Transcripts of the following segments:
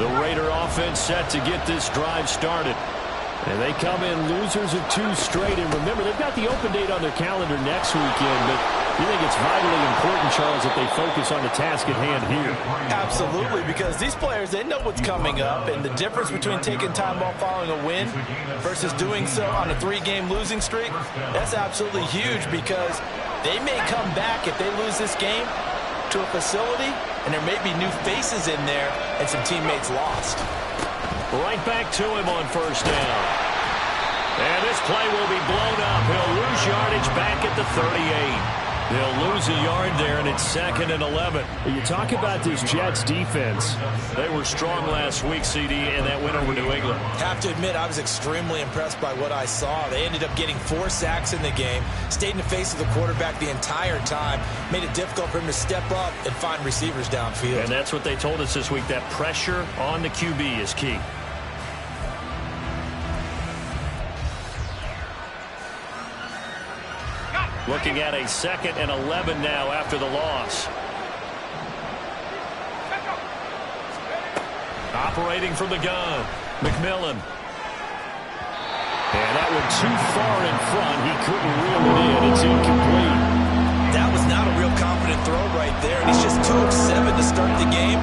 The Raider offense set to get this drive started. And they come in losers of 2 straight. And remember, they've got the open date on their calendar next weekend. But you think it's vitally important, Charles, that they focus on the task at hand here? Absolutely, because these players, they know what's coming up. And the difference between taking time off following a win versus doing so on a 3-game losing streak, that's absolutely huge, because they may come back if they lose this game to a facility, and there may be new faces in there and some teammates lost. Right back to him on first down. And this play will be blown up. He'll lose yardage back at the 38. They'll lose a yard there, and it's 2nd and 11. You talk about this Jets defense. They were strong last week, CD, and that win over New England. Have to admit, I was extremely impressed by what I saw. They ended up getting 4 sacks in the game, stayed in the face of the quarterback the entire time, made it difficult for him to step up and find receivers downfield. And that's what they told us this week, that pressure on the QB is key. Looking at a 2nd and 11 now after the loss. Operating from the gun, McMillan. And that one too far in front. He couldn't reel it in. It's incomplete. That was not a real confident throw right there. And he's just 2 of 7 to start the game.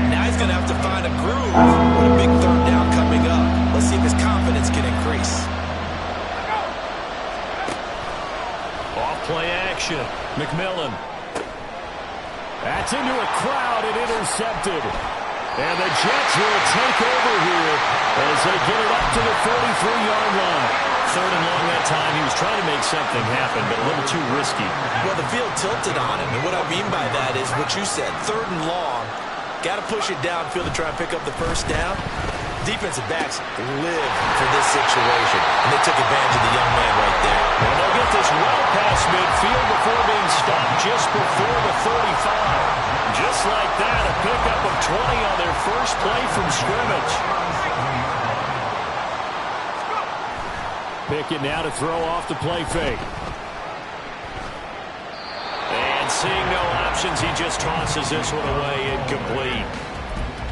Now he's going to have to find a groove with a big 3rd down coming up. Let's see if his confidence can increase. Play action. McMillan. That's into a crowd and intercepted. And the Jets will take over here as they get it up to the 43-yard line. 3rd and long that time. He was trying to make something happen, but a little too risky. Well, the field tilted on him, and what I mean by that is what you said. 3rd and long. Got to push it downfield to try and pick up the 1st down. Defensive backs live for this situation, and they took advantage of the young man right there. And they'll get this well past midfield before being stopped just before the 35. Just like that, a pickup of 20 on their first play from scrimmage. Pickett now to throw off the play fake. And seeing no options, he just tosses this one away, incomplete.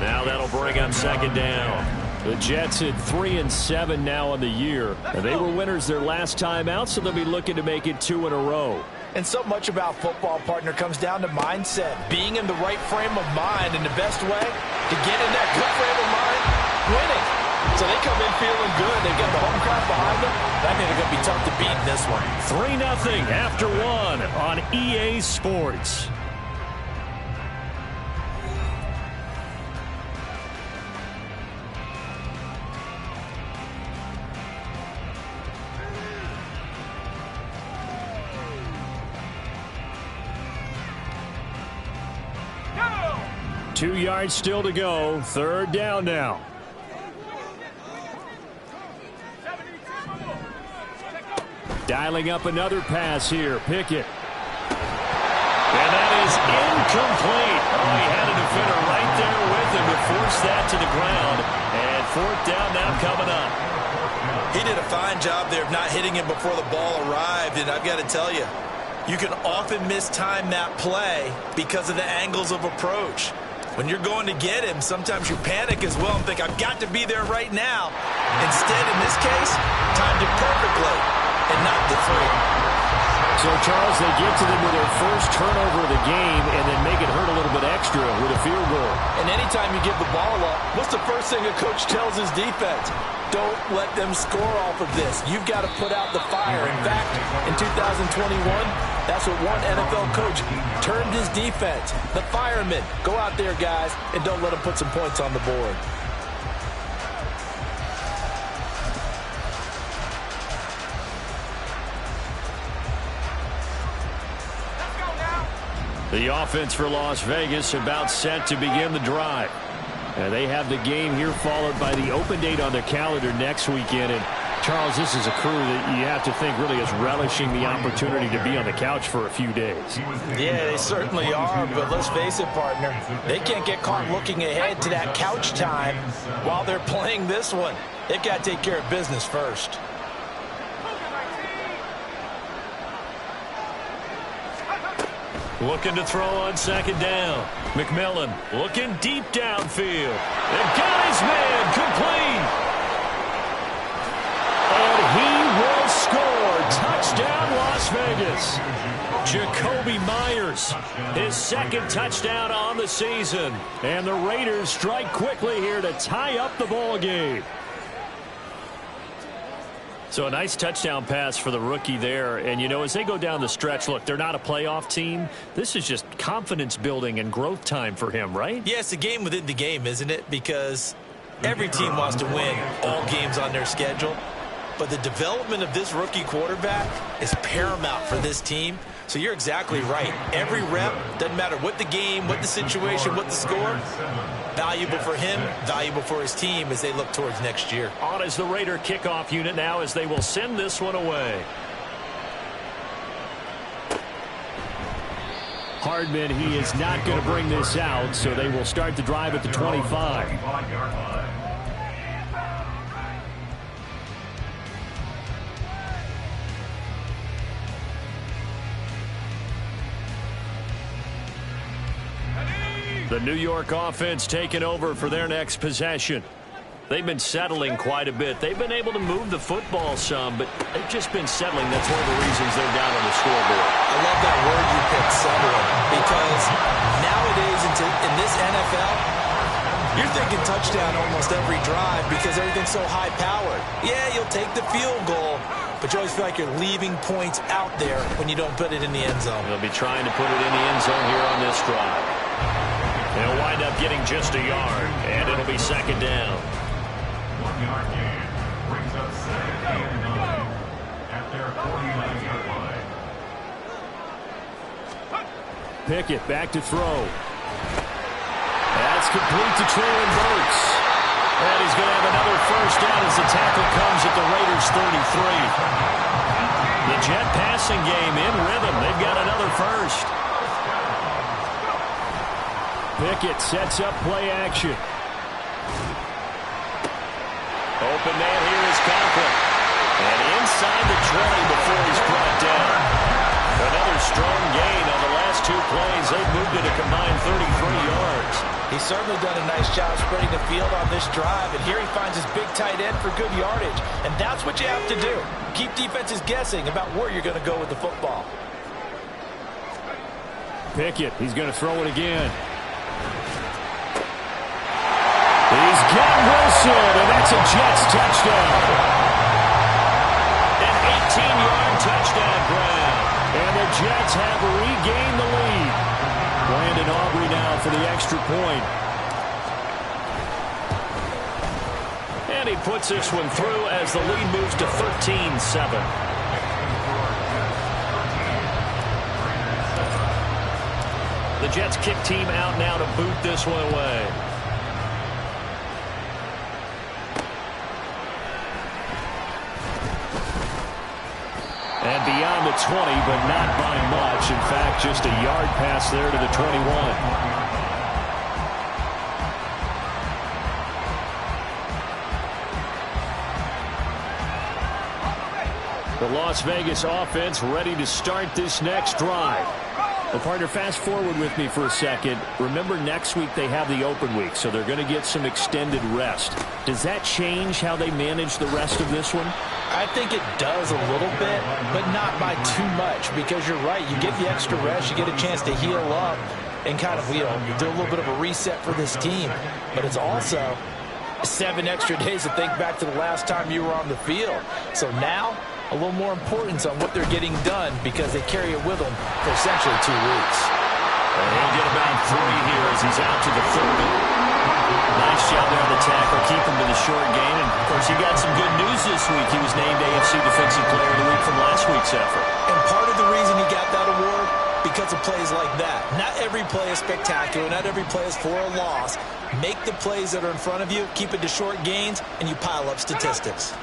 Now that'll bring up 2nd down. The Jets at 3-7 now on the year. And they were winners their last time out, so they'll be looking to make it 2 in a row. And so much about football, partner, comes down to mindset. Being in the right frame of mind, and the best way to get in that good frame of mind, winning. So they come in feeling good. They've got the home crowd behind them. I think they're going to be tough to beat in this one. 3-0 after 1 on EA Sports. No! 2 yards still to go. 3rd down now. Dialing up another pass here. Pickett. And that is incomplete. Oh, he had a defender right there with him to force that to the ground. And 4th down now coming up. He did a fine job there of not hitting him before the ball arrived. And I've got to tell you, you can often mistime that play because of the angles of approach. When you're going to get him, sometimes you panic as well and think, I've got to be there right now. Instead, in this case, timed it perfectly and not the 3. So, Charles, they get to them with their first turnover of the game and then make it hurt a little bit extra with a field goal. And anytime you give the ball up, what's the first thing a coach tells his defense? Don't let them score off of this. You've got to put out the fire. In fact, in 2021, that's what one NFL coach termed his defense. The firemen. Go out there, guys, and don't let them put some points on the board. The offense for Las Vegas about set to begin the drive. And they have the game here followed by the open date on their calendar next weekend. And Charles, this is a crew that you have to think really is relishing the opportunity to be on the couch for a few days. Yeah, they certainly are, but let's face it, partner. They can't get caught looking ahead to that couch time while they're playing this one. They've got to take care of business first. Looking to throw on second down. McMillan looking deep downfield. And got his man complete. And he will score. Touchdown, Las Vegas. Jacoby Myers, his second touchdown on the season. And the Raiders strike quickly here to tie up the ball game. So a nice touchdown pass for the rookie there. And, you know, as they go down the stretch, look, they're not a playoff team. This is just confidence building and growth time for him, right? Yeah, it's a game within the game, isn't it? Because every team wants to win all games on their schedule. But the development of this rookie quarterback is paramount for this team. So you're exactly right. Every rep, doesn't matter what the game, what the situation, what the score, valuable for him, valuable for his team as they look towards next year. On is the Raider kickoff unit now as they will send this one away. Hardman, he is not going to bring this out, so they will start the drive at the 25. The New York offense taking over for their next possession. They've been settling quite a bit. They've been able to move the football some, but they've just been settling. That's one of the reasons they're down on the scoreboard. I love that word you picked, settling, because nowadays in this NFL, you're thinking touchdown almost every drive because everything's so high-powered. Yeah, you'll take the field goal, but you always feel like you're leaving points out there when you don't put it in the end zone. They'll be trying to put it in the end zone here on this drive. They'll wind up getting just a yard, and it'll be second down. 1 yard gain brings up second and 9 at their 49-yard line. Pickett back to throw. That's complete to Traylon Burks. And he's going to have another first down as the tackle comes at the Raiders' 33. The Jet passing game in rhythm. They've got another first. Pickett sets up play action. Open man here is Conklin. And inside the 20 before he's brought down. Another strong gain on the last 2 plays. They've moved it a combined 33 yards. He's certainly done a nice job spreading the field on this drive. And here he finds his big tight end for good yardage. And that's what you have to do. Keep defenses guessing about where you're going to go with the football. Pickett, he's going to throw it again. He's got Wilson, and that's a Jets touchdown. An 18-yard touchdown grab. And the Jets have regained the lead. Brandon Aubrey now for the extra point. And he puts this one through as the lead moves to 13-7. The Jets kick team out now to boot this one away. And beyond the 20, but not by much. In fact, just a yard pass there to the 21. The Las Vegas offense ready to start this next drive. Well, partner, fast forward with me for a second. Remember, next week they have the open week, so they're going to get some extended rest. Does that change how they manage the rest of this one? I think it does a little bit, but not by too much, because you're right. You get the extra rest, you get a chance to heal up and kind of, you know, do a little bit of a reset for this team. But it's also 7 extra days to think back to the last time you were on the field. So now, a little more importance on what they're getting done because they carry it with them for essentially 2 weeks. And he'll get about 3 here as he's out to the 30. Nice job there on the tackle, keep him to the short gain. And, of course, he got some good news this week. He was named AFC Defensive Player of the Week from last week's effort. And part of the reason he got that award, because of plays like that. Not every play is spectacular. Not every play is for a loss. Make the plays that are in front of you, keep it to short gains, and you pile up statistics.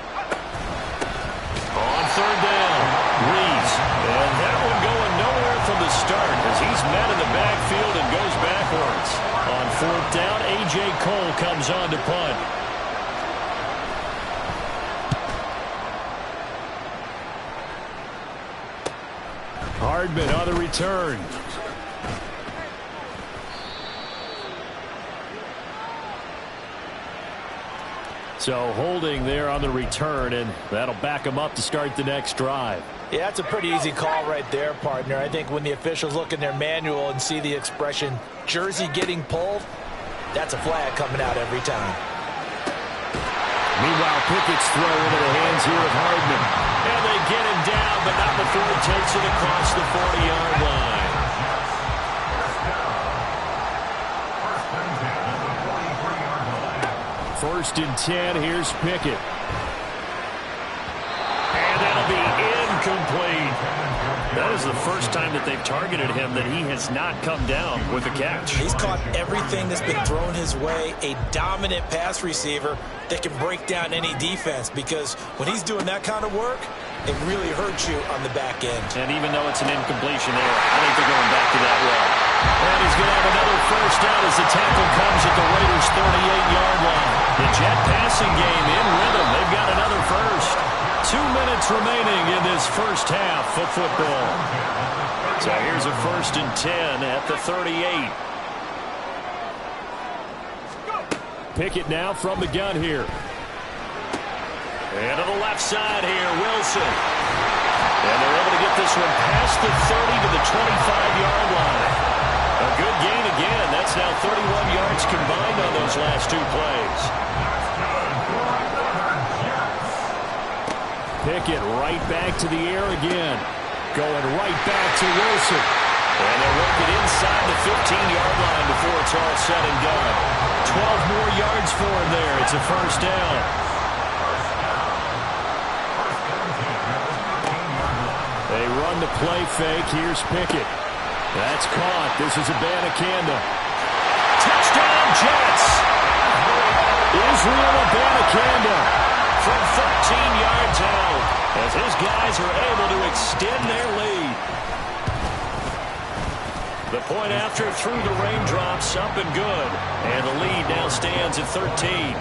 On third down, Reeves. And that one going nowhere from the start as he's met in the backfield and goes backwards. On fourth down, A.J. Cole comes on to punt. Hardman on the return. So holding there on the return, and that'll back them up to start the next drive. Yeah, that's a pretty easy call right there, partner. I think when the officials look in their manual and see the expression jersey getting pulled, that's a flag coming out every time. Meanwhile, Pickett's throw into the hands here of Hardman. And they get him down, but not before he takes it across the 40-yard line. First and 10, here's Pickett. And that'll be incomplete. That is the first time that they've targeted him that he has not come down with a catch. He's caught everything that's been thrown his way. A dominant pass receiver that can break down any defense, because when he's doing that kind of work, it really hurts you on the back end. And even though it's an incompletion there, I think they're going back to that well. And he's going to have another first down as the tackle comes at the Raiders' 38-yard line. The Jet passing game in rhythm. They've got another first. 2 minutes remaining in this first half of football. So here's a first and 10 at the 38. Pickett now from the gun here. And to the left side here, Wilson. And they're able to get this one past the 30 to the 25-yard line. A good gain again. That's now 31 yards combined on those last two plays. Pickett right back to the air again. Going right back to Wilson. And they'll work it inside the 15-yard line before it's all said and done. 12 more yards for him there. It's a first down. They run the play fake. Here's Pickett. That's caught. This is Abanikanda. Touchdown, Jets! Israel Abanikanda from 13 yards out as his guys are able to extend their lead. The point after through the raindrops, up and good. And the lead now stands at 13.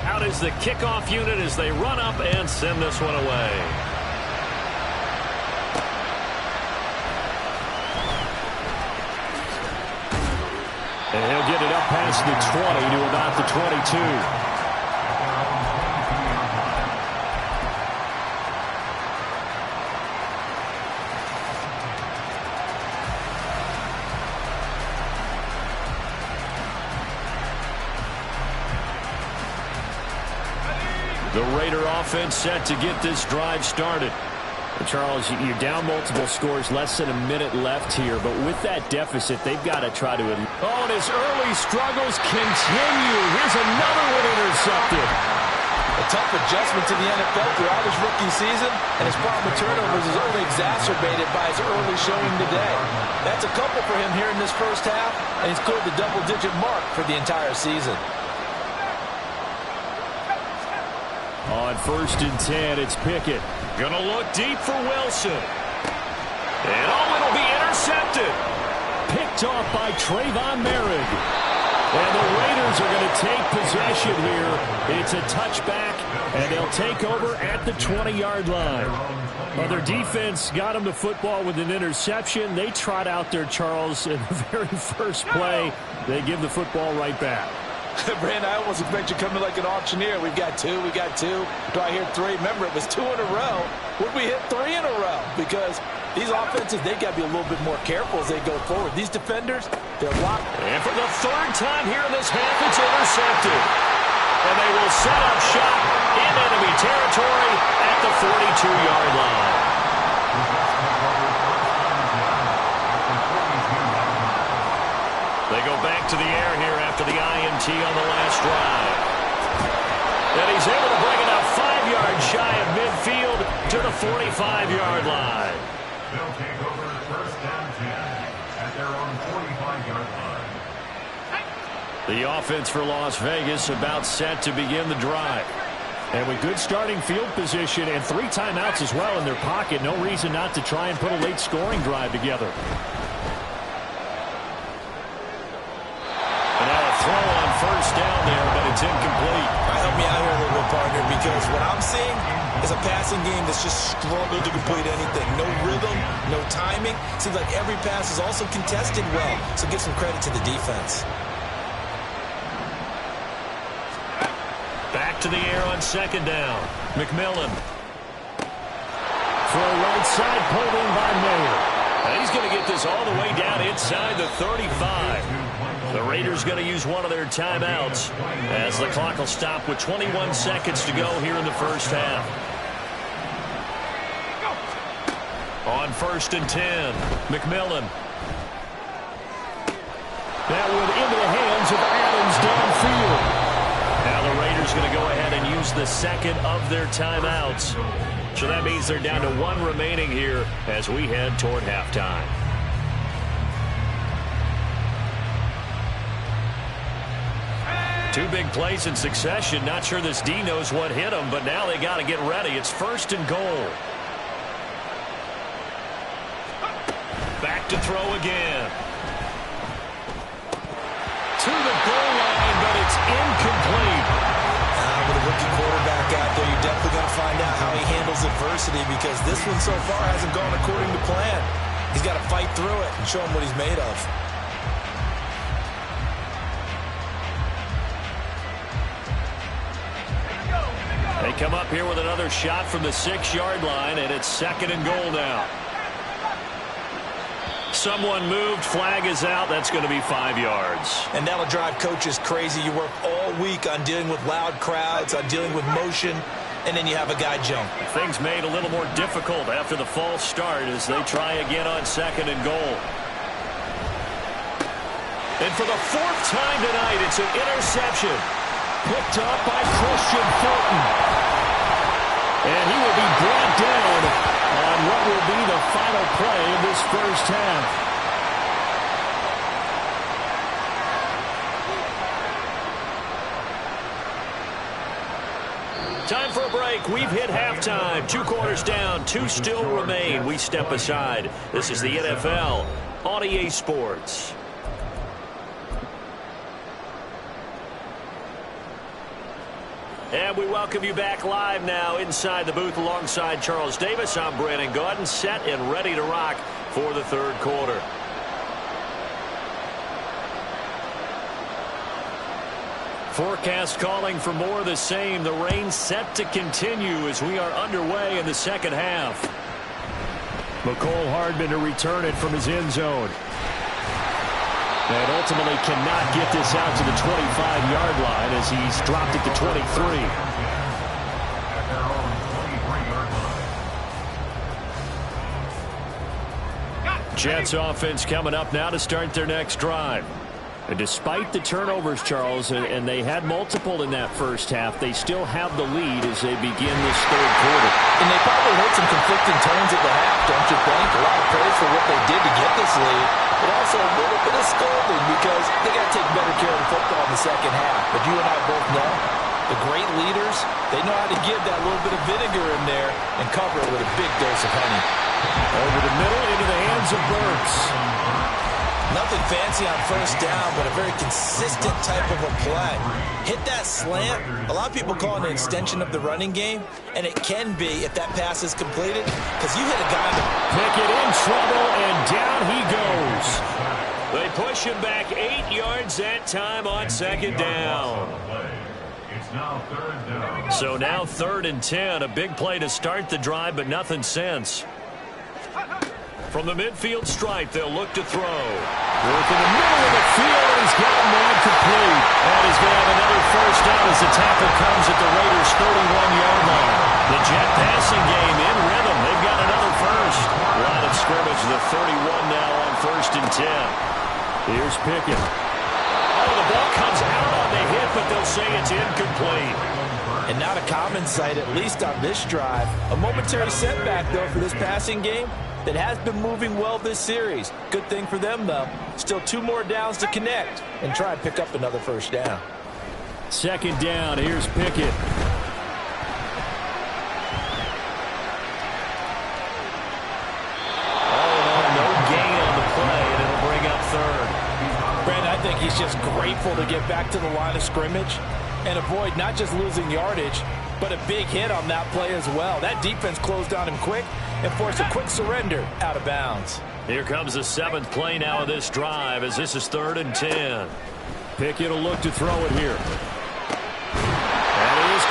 Out is the kickoff unit as they run up and send this one away. And he'll get it up past the 20 to about the 22. The Raider offense set to get this drive started. Charles, you're down multiple scores, less than a minute left here, but with that deficit, they've got to try to... Oh, and his early struggles continue. Here's another one intercepted. A tough adjustment to the NFL throughout his rookie season, and his problem with turnovers is only exacerbated by his early showing today. That's a couple for him here in this first half, and he's cleared the double-digit mark for the entire season. On first and 10, it's Pickett. Gonna look deep for Wilson. And oh, it'll be intercepted. Picked off by Trayvon Merritt. And the Raiders are going to take possession here. It's a touchback, and they'll take over at the 20-yard line. Well, their defense got them the football with an interception. They trot out there, Charles, in the very first play. They give the football right back. Brand, I almost expect you coming like an auctioneer. We've got two. Do I hear three? Remember, it was 2 in a row. Would we hit 3 in a row? Because these offenses, they got to be a little bit more careful as they go forward. These defenders, they're locked. And for the third time here in this half, it's intercepted. And they will set up shop in enemy territory at the 42-yard line. They go back to the air here after the INT on the last drive. And he's able to bring it up 5 yards shy of midfield to the 45-yard line. They'll take over first down 10 at their own 45-yard line. The offense for Las Vegas about set to begin the drive. And with good starting field position and 3 timeouts as well in their pocket, no reason not to try and put a late scoring drive together. Throw on first down there, but it's incomplete. Help me out here a little bit, partner, because what I'm seeing is a passing game that's just struggled to complete anything. No rhythm, no timing. Seems like every pass is also contested well, so give some credit to the defense. back to the air on second down. McMillan. For a right side pulled in by Mayer. And he's going to get this all the way down inside the 35. The Raiders going to use one of their timeouts as the clock will stop with 21 seconds to go here in the first half. On 1st and 10, McMillan. That one into the hands of Adams downfield. Now the Raiders going to go ahead and use the second of their timeouts. So that means they're down to one remaining here as we head toward halftime. Two big plays in succession. Not sure this D knows what hit them, but now they got to get ready. It's 1st and goal. Back to throw again. To the goal line, but it's incomplete. With a rookie quarterback out there, you're definitely going to find out how he handles adversity, because this one so far hasn't gone according to plan. He's got to fight through it and show him what he's made of. They come up here with another shot from the 6-yard line, and it's 2nd and goal now. Someone moved, flag is out. That's going to be 5 yards. And that'll drive coaches crazy. You work all week on dealing with loud crowds, on dealing with motion, and then you have a guy jump. Things made a little more difficult after the false start as they try again on 2nd and goal. And for the 4th time tonight, it's an interception. Picked up by Christian Fulton. And he will be brought down on what will be the final play of this first half. Time for a break. We've hit halftime. 2 quarters down. 2 still remain. We step aside. This is the NFL on EA Sports. And we welcome you back live now inside the booth alongside Charles Davis. I'm Brandon Gaudin, set and ready to rock for the 3rd quarter. Forecast calling for more of the same. The rain set to continue as we are underway in the 2nd half. McCole Hardman to return it from his end zone. And ultimately cannot get this out to the 25-yard line as he's dropped it to 23. Jets offense coming up now to start their next drive. And despite the turnovers, Charles, and they had multiple in that first half, they still have the lead as they begin this 3rd quarter. And they probably heard some conflicting tones at the half, don't you think? A lot of praise for what they did to get this lead, but also a little bit of scolding because they got to take better care of the football in the 2nd half. But you and I both know the great leaders, they know how to give that little bit of vinegar in there and cover it with a big dose of honey. Over the middle into the hands of Burks. Nothing fancy on 1st down, but a very consistent type of a play. Hit that slant. A lot of people call it an extension of the running game, and it can be if that pass is completed, because you hit a guy. Pickett in trouble, and down he goes. They push him back 8 yards that time on 2nd down. So now 3rd and 10. A big play to start the drive, but nothing since. From the midfield stripe, they'll look to throw. Work in the middle of the field, and he's got him man complete. And he's going to have another 1st down as the tackle comes at the Raiders' 31-yard line. The Jet passing game in rhythm. They've got another 1st. Line of scrimmage, the 31 now on 1st and 10. Here's Pickett. Oh, the ball comes out on the hit, but they'll say it's incomplete. And not a common sight, at least on this drive. A momentary setback, though, for this passing game that has been moving well this series. Good thing for them, though. Still 2 more downs to connect and try and pick up another 1st down. 2nd down. Here's Pickett. No gain on the play, and it'll bring up 3rd. Brandon, I think he's just grateful to get back to the line of scrimmage and avoid not just losing yardage, but a big hit on that play as well. That defense closed on him quick and forced a quick surrender out of bounds. Here comes the 7th play now of this drive as this is 3rd and 10. Pickett will look to throw it here. And he is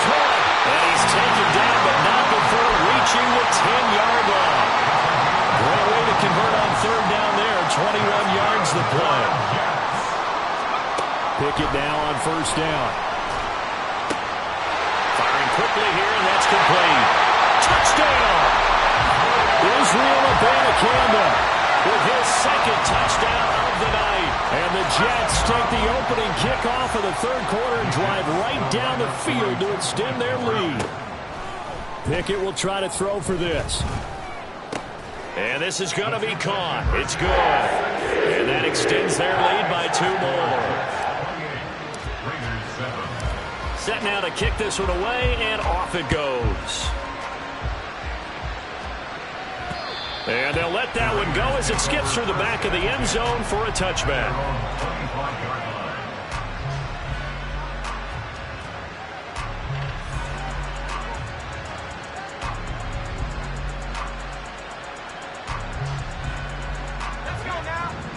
approaching the 10-yard line. Great way to convert on third down there. 21 yards to play. Pickett now on first down. Firing quickly here, and that's complete. Touchdown! Israel Abanikanda with his second touchdown of the night. And the Jets take the opening kickoff of the third quarter and drive right down the field to extend their lead. Pickett will try to throw for this. And this is going to be caught. It's good. And that extends their lead by 2 more. Set now to kick this one away, and off it goes. And they'll let that one go as it skips through the back of the end zone for a touchback.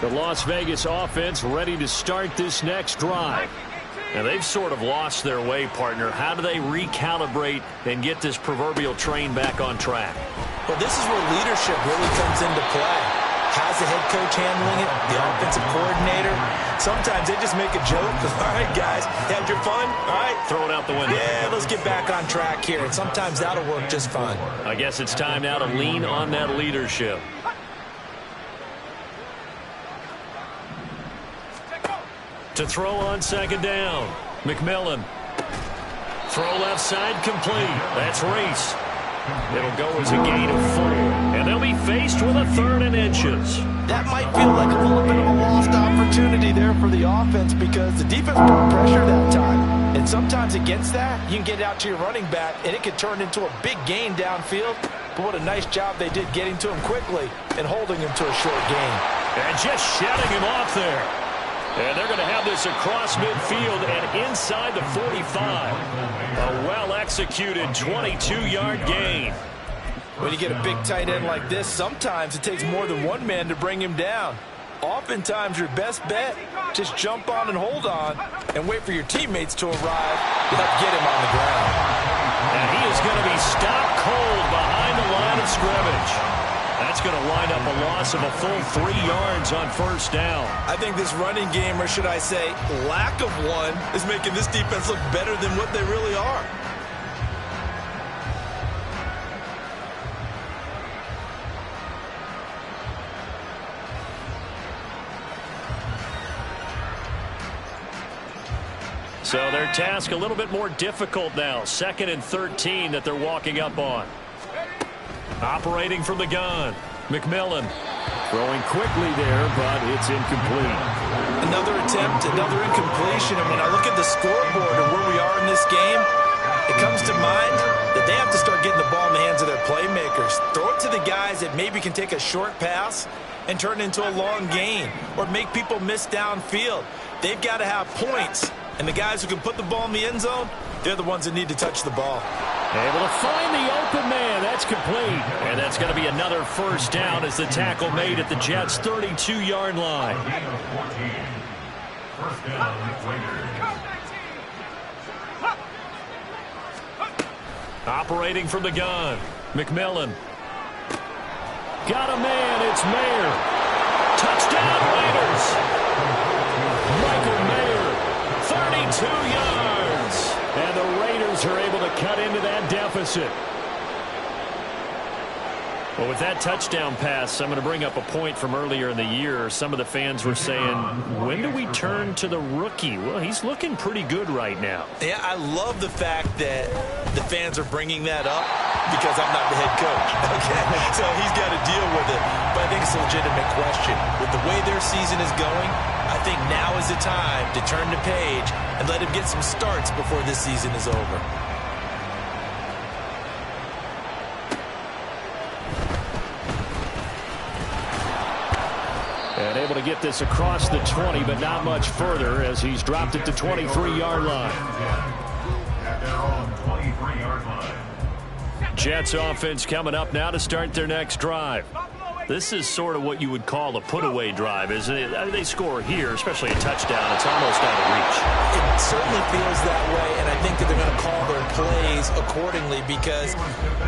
The Las Vegas offense ready to start this next drive. Now, they've sort of lost their way, partner. How do they recalibrate and get this proverbial train back on track? Well, this is where leadership really comes into play. How's the head coach handling it? The offensive coordinator? Sometimes they just make a joke. All right, guys, had your fun? All right. Throw it out the window. Yeah, let's get back on track here. And sometimes that'll work just fine. I guess it's time now to lean on that leadership. To throw on second down. McMillan. Throw left side complete. That's Reese. It'll go as a gain of 4. And they'll be faced with a 3rd and inches. That might feel like a little bit of a lost opportunity there for the offense because the defense brought pressure that time. And sometimes against that, you can get it out to your running back, and it can turn into a big gain downfield. But what a nice job they did getting to him quickly and holding him to a short gain. And just shutting him off there. And they're going to have this across midfield and inside the 45. A well-executed 22-yard gain. When you get a big tight end like this, sometimes it takes more than one man to bring him down. Oftentimes, your best bet, just jump on and hold on and wait for your teammates to arrive to help get him on the ground. And he is going to be stopped cold behind the line of scrimmage. That's going to wind up a loss of a full 3 yards on first down. I think this running game, or should I say lack of one, is making this defense look better than what they really are. So their task a little bit more difficult now. 2nd and 13 that they're walking up on. Operating from the gun. McMillan throwing quickly there, but it's incomplete. Another attempt, another incompletion. And when I look at the scoreboard and where we are in this game, it comes to mind that they have to start getting the ball in the hands of their playmakers. Throw it to the guys that maybe can take a short pass and turn it into a long gain or make people miss downfield. They've got to have points. And the guys who can put the ball in the end zone, they're the ones that need to touch the ball. Able to find the open man. That's complete. And that's going to be another first down as the tackle made at the Jets' 32-yard line. First down, Raiders. Operating from the gun. McMillan. Got a man. It's Mayer. Touchdown, Raiders. Michael Mayer, 32 yards. And the Raiders are able to cut into that deficit. Well, with that touchdown pass, I'm going to bring up a point from earlier in the year. Some of the fans were saying, when do we turn to the rookie? Well, he's looking pretty good right now. Yeah, I love the fact that the fans are bringing that up because I'm not the head coach. Okay, so he's got to deal with it. But I think it's a legitimate question. With the way their season is going, I think now is the time to turn the page and let him get some starts before this season is over. And able to get this across the 20, but not much further as he's dropped it to 23-yard line. At their own 23-yard line. Jets offense coming up now to start their next drive. This is sort of what you would call a put-away drive, isn't it? I mean, they score here, especially a touchdown. It's almost out of reach. It certainly feels that way, and I think that they're going to call their plays accordingly because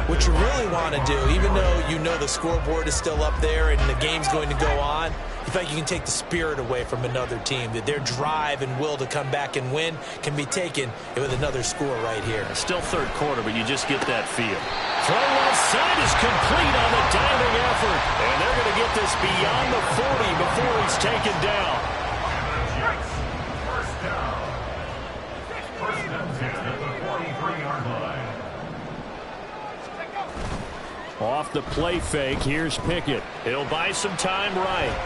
what you really want to do, even though you know the scoreboard is still up there and the game's going to go on, you feel like you can take the spirit away from another team, that their drive and will to come back and win can be taken with another score right here. Still third quarter, but you just get that feel. Throw left side is complete on the diving effort. And they're going to get this beyond the 40 before he's taken down. First down. First and 10 at the 43-yard line. Off the play fake, here's Pickett. He'll buy some time right.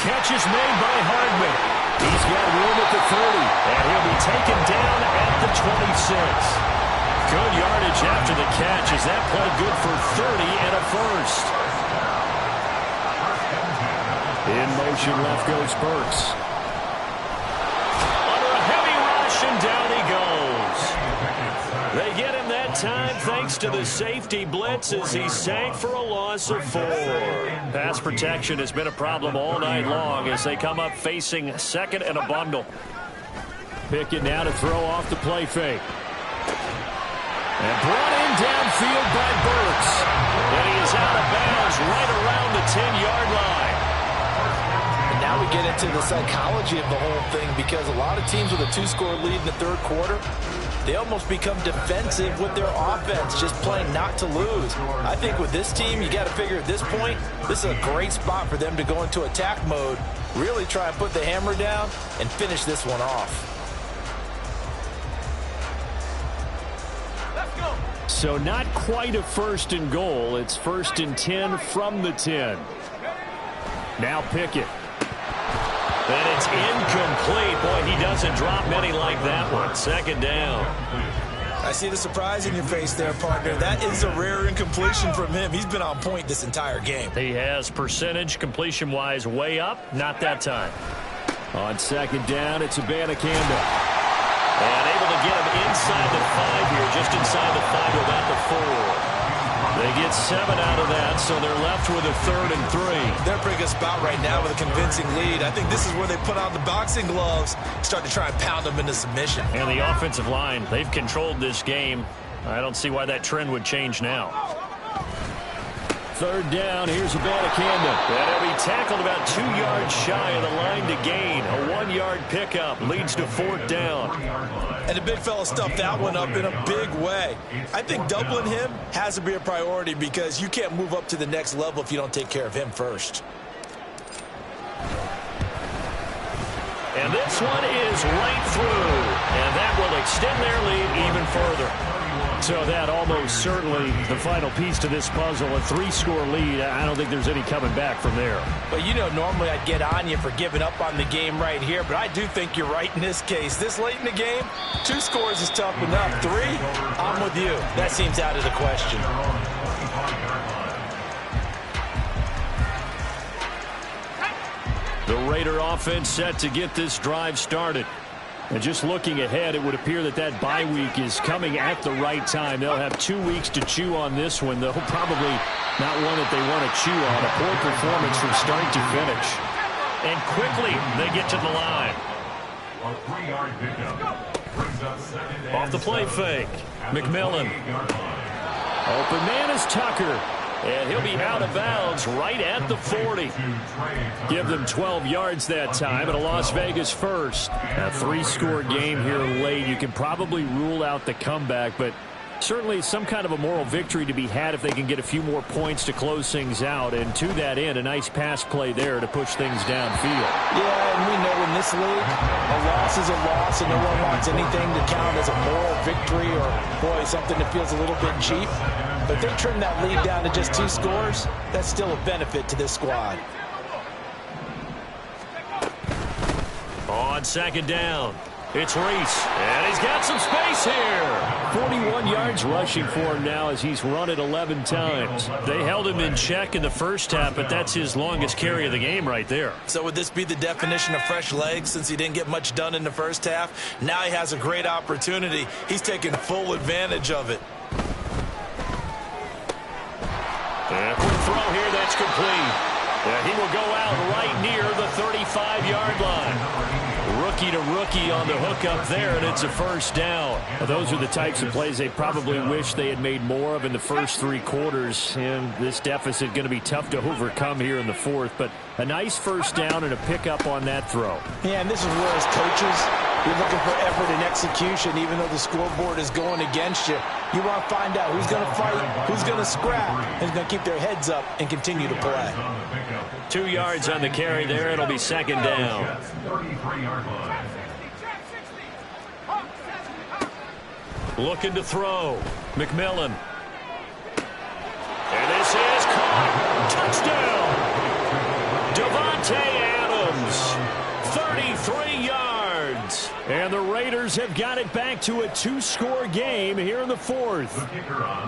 Catch is made by Hardman. He's got room at the 30, and he'll be taken down at the 26. Good yardage after the catch as that play good for 30 and a first. In motion, left goes Burks. Under a heavy rush, and down he goes. They get him that time thanks to the safety blitz as he sank for a loss of 4. Pass protection has been a problem all night long as they come up facing second and a bundle. Pickett now to throw off the play fake. And brought in downfield by Burks. And he is out of bounds right around the 10-yard line. And now we get into the psychology of the whole thing because a lot of teams with a 2-score lead in the third quarter, they almost become defensive with their offense, just playing not to lose. I think with this team, you got to figure at this point, this is a great spot for them to go into attack mode, really try and put the hammer down and finish this one off. So not quite a first and goal. It's first and 10 from the 10. Now Pickett. And it's incomplete. Boy, he doesn't drop many like that one. Second down. I see the surprise in your face there, partner. That is a rare incompletion from him. He's been on point this entire game. He has percentage completion-wise way up. Not that time. On second down, it's Abanikanda. And able to get him inside the 5 here, just inside the 5 to about the 4. They get 7 out of that, so they're left with a 3rd and 3. They're a pretty good spot right now with a convincing lead. I think this is where they put on the boxing gloves, start to try and pound them into submission. And the offensive line, they've controlled this game. I don't see why that trend would change now. Third down, here's Abanikanda. And he'll be tackled about 2 yards shy of the line to gain. A 1-yard pickup leads to 4th down. And the big fella stuffed that one up in a big way. I think doubling him has to be a priority because you can't move up to the next level if you don't take care of him first. And this one is right through. And that will extend their lead even further. So that almost certainly the final piece to this puzzle. A 3-score lead. I don't think there's any coming back from there. But you know, normally I'd get on you for giving up on the game right here, but I do think you're right in this case. This late in the game, 2 scores is tough enough. 3, I'm with you. That seems out of the question. The Raider offense set to get this drive started. And just looking ahead, it would appear that that bye week is coming at the right time. They'll have 2 weeks to chew on this one, though probably not one that they want to chew on. A poor performance from start to finish. And quickly, they get to the line. A 3-yard pickup brings up second and Off the play 7 fake, at the McMillan. 28-yard line. Open man is Tucker. And he'll be out of bounds right at the 40. Give them 12 yards that time, and a Las Vegas first. A 3-score game here late. You can probably rule out the comeback, but certainly some kind of a moral victory to be had if they can get a few more points to close things out. And to that end, a nice pass play there to push things downfield. Yeah, and we know in this league, a loss is a loss, and no one wants anything to count as a moral victory or, boy, something that feels a little bit cheap. But if they trim that lead down to just 2 scores, that's still a benefit to this squad. On second down, it's Reese, and he's got some space here. 41 yards rushing for him now as he's run it 11 times. They held him in check in the first half, but that's his longest carry of the game right there. So would this be the definition of fresh legs since he didn't get much done in the first half? Now he has a great opportunity. He's taking full advantage of it. And throw here. That's complete. Yeah, he will go out right near the 35-yard line. Rookie to rookie on the hook up there, and it's a first down. Well, those are the types of plays they probably wish they had made more of in the first 3 quarters. And this deficit going to be tough to overcome here in the fourth. But a nice first down and a pickup on that throw. Yeah, and this is where as coaches, you're looking for effort and execution, even though the scoreboard is going against you. You want to find out who's going to fight, who's going to scrap, and who's going to keep their heads up and continue to play. 2 yards on the carry there. It'll be second down. Looking to throw. McMillan. And this is caught. Touchdown. Davante Adams. 33 yards. And the Raiders have got it back to a 2-score game here in the fourth.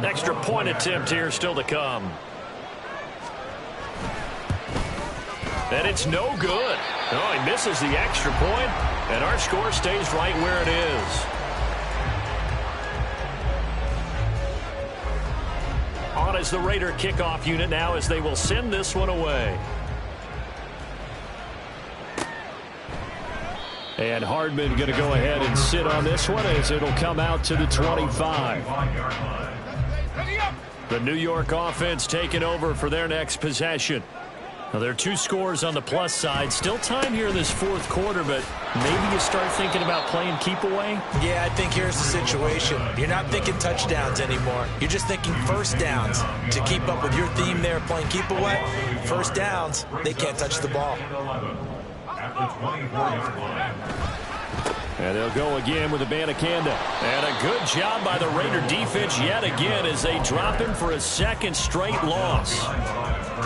Extra point attempt here still to come. And it's no good. Oh, he misses the extra point, and our score stays right where it is. On as the Raider kickoff unit now as they will send this one away. And Hardman going to go ahead and sit on this one as it'll come out to the 25. The New York offense taking over for their next possession. Now, there are 2 scores on the plus side. Still time here in this fourth quarter, but maybe you start thinking about playing keep away? Yeah, I think here's the situation. You're not thinking touchdowns anymore. You're just thinking first downs. To keep up with your theme there, playing keep away, first downs, they can't touch the ball. And they'll go again with Abanikanda. And a good job by the Raider defense yet again as they drop him for a second straight loss.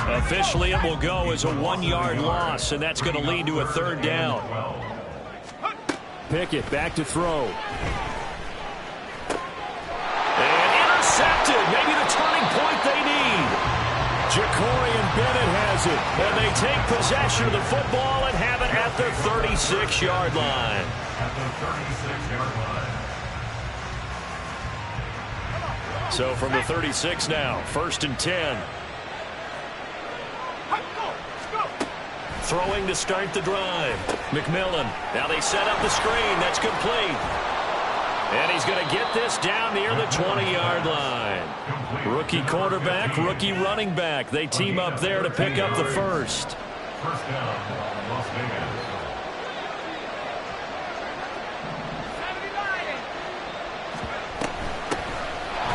Officially, it will go as a 1-yard loss, and that's going to lead to a third down. Pickett back to throw. And intercepted. Maybe the turning point they need. Jacorian Bennett has it. And they take possession of the football and have it at the 36-yard line. So from the 36 now, 1st and 10. Throwing to start the drive. McMillan. Now they set up the screen. That's complete. And he's going to get this down near the 20-yard line. Rookie quarterback, rookie running back. They team up there to pick up the first. First down, Las Vegas.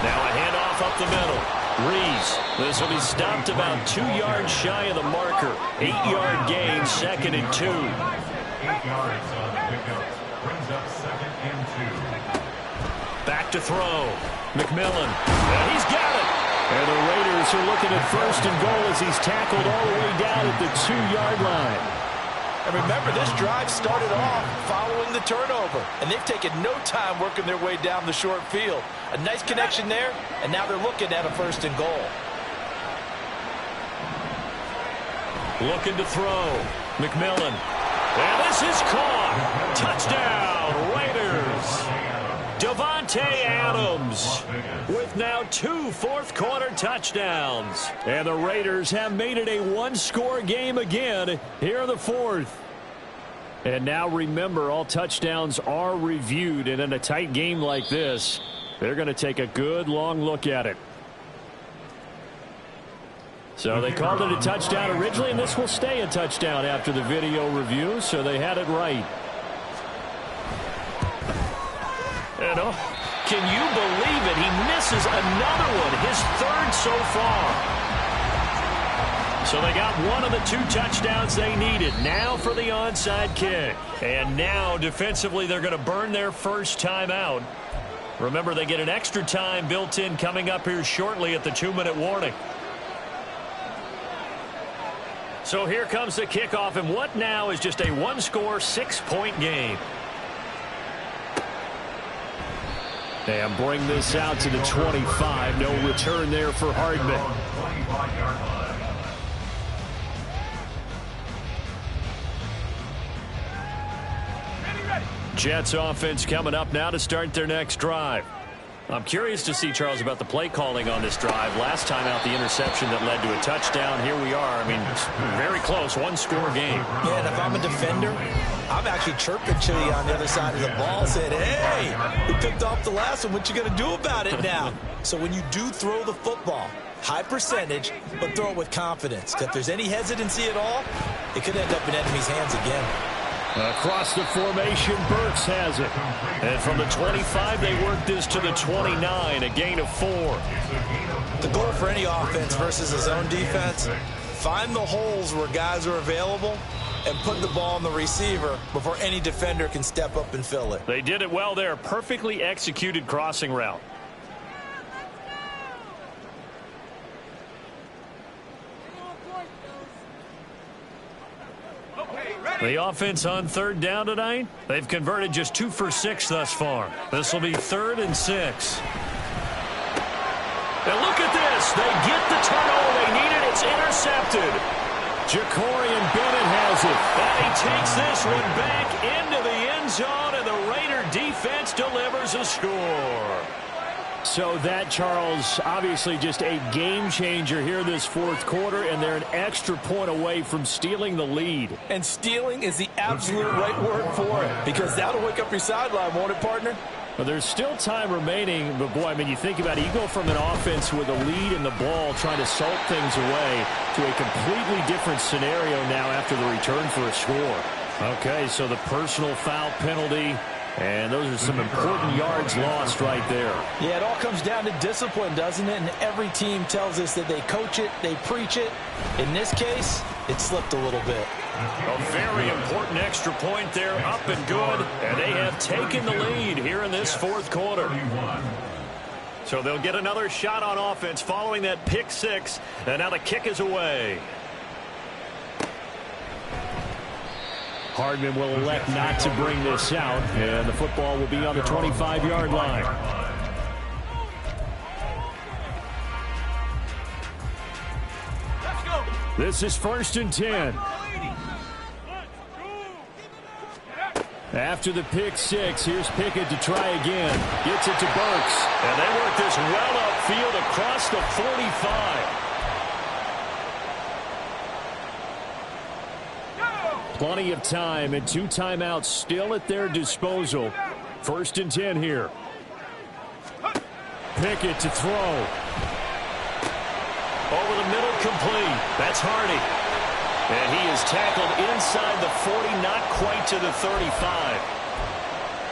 Now a handoff up the middle. Rees. This will be stopped about 2 yards shy of the marker. 8-yard gain, 2nd and 2. 8 yards on the pickup. Brings up 2nd and 2. Back to throw. McMillan. And he's got it. And the Raiders are looking at 1st and goal as he's tackled all the way down at the 2-yard line. And remember, this drive started off following the turnover, and they've taken no time working their way down the short field. A nice connection there, and now they're looking at a 1st and goal. Looking to throw. McMillan. And this is caught. Touchdown, Raiders. Davante Adams with now 2 fourth-quarter touchdowns. And the Raiders have made it a 1-score game again here in the fourth. And now remember, all touchdowns are reviewed. And in a tight game like this, they're going to take a good long look at it. So they called it a touchdown originally, and this will stay a touchdown after the video review, so they had it right. And oh, can you believe it? He misses another one, his 3rd so far. So they got one of the 2 touchdowns they needed. Now for the onside kick. And now defensively they're going to burn their first timeout. Remember, they get an extra time built in coming up here shortly at the 2-minute warning. So here comes the kickoff, and what now is just a 1-score, 6-point game. And bring this out to the 25. No return there for Hardman. Jets offense coming up now to start their next drive. I'm curious to see, Charles, about the play calling on this drive. Last time out, the interception that led to a touchdown. Here we are. I mean, very close, one-score game. Yeah, and if I'm a defender, I'm actually chirping to you on the other side of the ball, saying, hey, we picked off the last one. What you going to do about it now? So when you do throw the football, high percentage, but throw it with confidence. If there's any hesitancy at all, it could end up in enemy's hands again. Across the formation, Burks has it. And from the 25, they work this to the 29, a gain of 4. The goal for any offense versus a zone defense, find the holes where guys are available and put the ball on the receiver before any defender can step up and fill it. They did it well there. Perfectly executed crossing route. The offense on third down tonight, they've converted just 2 for 6 thus far. This will be 3rd and 6. And look at this. They get the turnover they needed. It's intercepted. Jacorian Bennett has it. And he takes this one back into the end zone, and the Raider defense delivers a score. So that, Charles, obviously just a game changer here this fourth quarter, and they're an extra point away from stealing the lead. And stealing is the absolute right word for it, because that'll wake up your sideline, won't it, partner? Well, there's still time remaining, but boy, I mean, you think about it, you go from an offense with a lead in the ball trying to salt things away to a completely different scenario now after the return for a score. Okay, so the personal foul penalty, and those are some important yards lost right there. Yeah, it all comes down to discipline, doesn't it? And every team tells us that they coach it, they preach it. In this case, it slipped a little bit. A very important extra point there, up and good. And they have taken the lead here in this fourth quarter. So they'll get another shot on offense following that pick six. And now the kick is away. Hardman will elect not to bring this out, and the football will be on the 25-yard line. This is 1st and 10. After the pick six, here's Pickett to try again. Gets it to Burks, and they work this well upfield across the 45. Plenty of time and 2 timeouts still at their disposal. 1st and 10 here. Pickett to throw. Over the middle, complete. That's Hardy. And he is tackled inside the 40, not quite to the 35.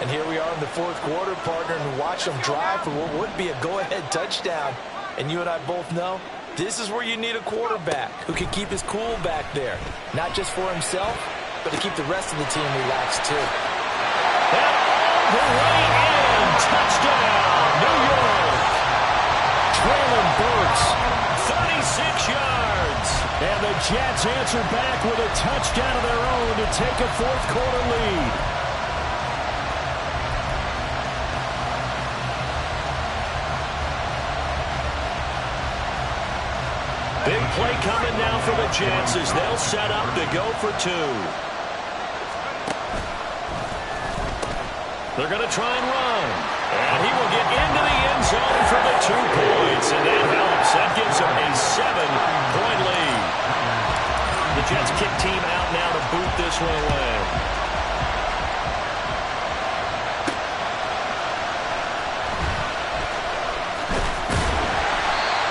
And here we are in the fourth quarter, partner, and watch them drive for what would be a go-ahead touchdown. And you and I both know this is where you need a quarterback who can keep his cool back there. Not just for himself, but to keep the rest of the team relaxed, too. And all the way in. Touchdown, New York. Traylon Burks, 36 yards. And the Jets answer back with a touchdown of their own to take a fourth quarter lead. Big play coming now for the Jets as they'll set up to go for 2. They're going to try and run. And he will get into the end zone for the 2 points. And that helps. That gives them a 7-point lead. The Jets kick team out now to boot this one away.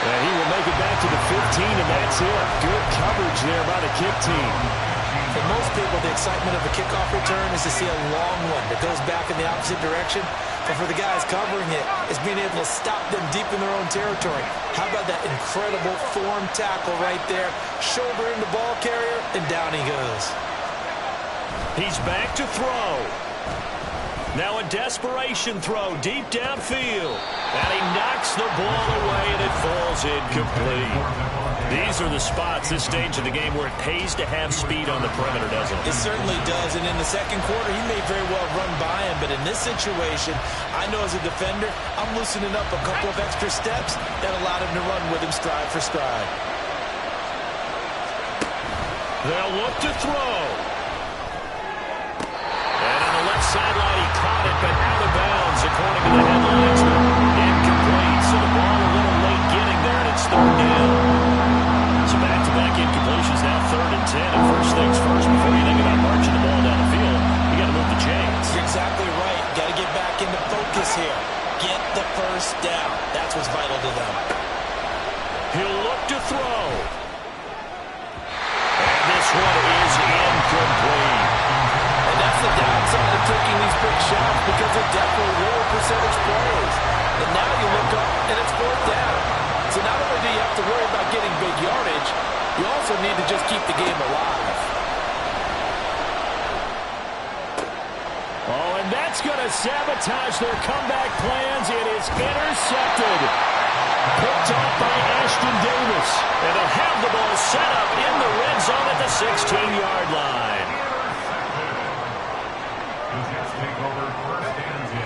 And he will make it back to the 15, and that's it. Good coverage there by the kick team. For most people, the excitement of a kickoff return is to see a long one that goes back in the opposite direction. But for the guys covering it, it's being able to stop them deep in their own territory. How about that incredible form tackle right there? Shoulder in the ball carrier, and down he goes. He's back to throw. Now a desperation throw deep downfield. And he knocks the ball away, and it falls incomplete. These are the spots, this stage of the game, where it pays to have speed on the perimeter, doesn't it? It certainly does, and in the second quarter, he may very well run by him, but in this situation, I know as a defender, I'm loosening up a couple of extra steps that allowed him to run with him stride for stride. They'll look to throw. And on the left sideline, he caught it, but out of bounds, according to the headlines. also need to just keep the game alive. Oh, and that's going to sabotage their comeback plans. It is intercepted. Picked off by Ashton Davis. And they'll have the ball set up in the red zone at the 16-yard line.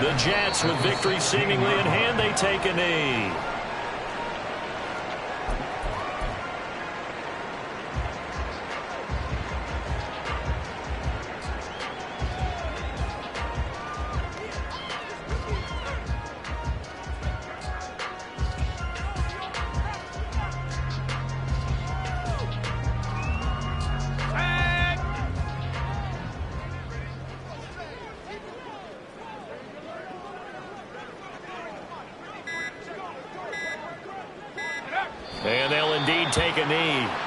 The Jets, with victory seemingly in hand, they take a knee. And they'll indeed take a knee.